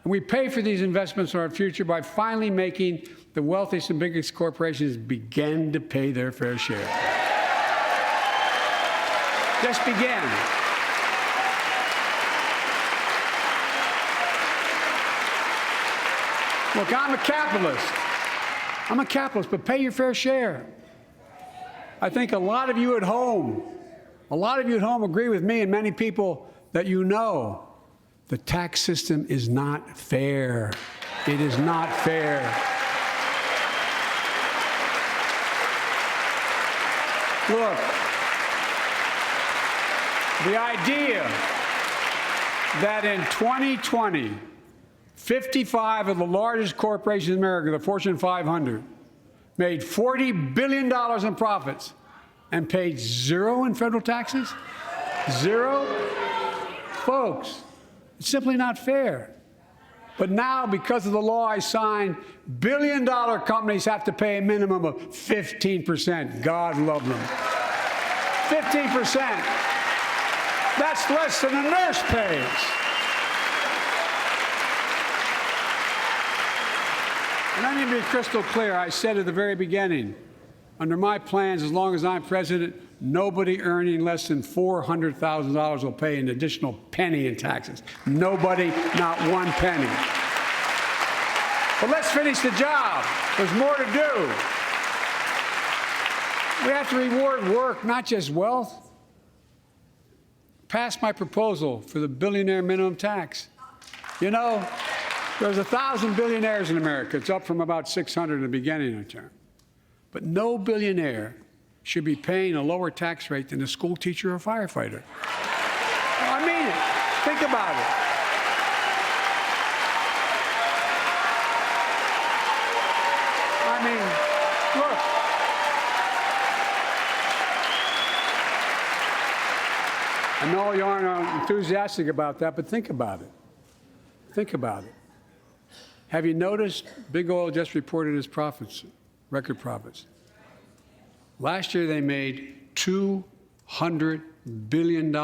And we pay for these investments in our future by finally making the wealthiest and biggest corporations begin to pay their fair share. Just begin. Look, I'm a capitalist. But pay your fair share. I think a lot of you at home agree with me and many people that you know. The tax system is not fair. It is not fair. Look, the idea that in 2020, 55 of the largest corporations in America, the Fortune 500, made $40 billion in profits and paid zero in federal taxes? Zero? Folks, it's simply not fair. But now, because of the law I signed, billion-dollar companies have to pay a minimum of 15%. God love them. 15%. That's less than a nurse pays. And I need to be crystal clear. I said at the very beginning, under my plans, as long as I'm president, nobody earning less than $400,000 will pay an additional penny in taxes. Nobody, not one penny. But let's finish the job. There's more to do. We have to reward work, not just wealth. Pass my proposal for the billionaire minimum tax. You know, there's 1,000 billionaires in America. It's up from about 600 in the beginning of the term. But no billionaire should be paying a lower tax rate than a school teacher or firefighter. I mean it. Think about it. I mean, look. I know you aren't enthusiastic about that, but think about it. Think about it. Have you noticed Big Oil just reported its profits, record profits? Last year they made $200 billion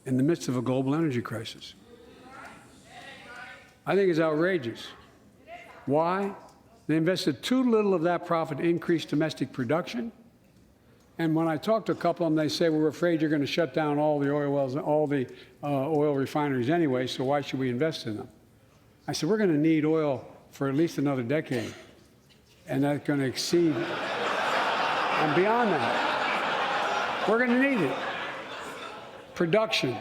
in the midst of a global energy crisis. I think it's outrageous. Why? They invested too little of that profit to increase domestic production. And when I talk to a couple of them, they say, well, we're afraid you're going to shut down all the oil wells, all the oil refineries anyway, so why should we invest in them? I said, we're going to need oil for at least another decade, and that's going to exceed and beyond that. We're going to need it. Production.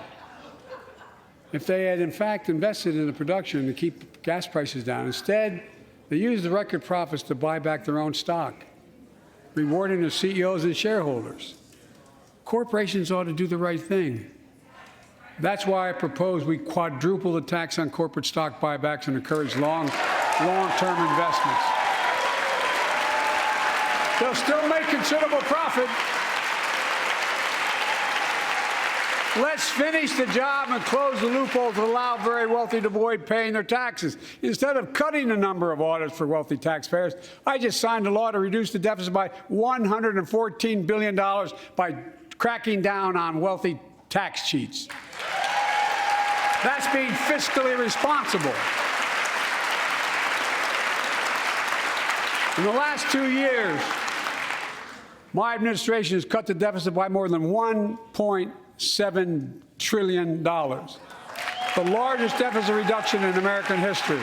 If they had, in fact, invested in the production to keep gas prices down, instead, they used the record profits to buy back their own stock, rewarding their CEOs and shareholders. Corporations ought to do the right thing. That's why I propose we quadruple the tax on corporate stock buybacks and encourage long-term investments. They'll still make considerable profit. Let's finish the job and close the loopholes that allow very wealthy to avoid paying their taxes. Instead of cutting the number of audits for wealthy taxpayers, I just signed a law to reduce the deficit by $114 billion by cracking down on wealthy tax cheats. That's being fiscally responsible. In the last 2 years, my administration has cut the deficit by more than $1.7 trillion, the largest deficit reduction in American history.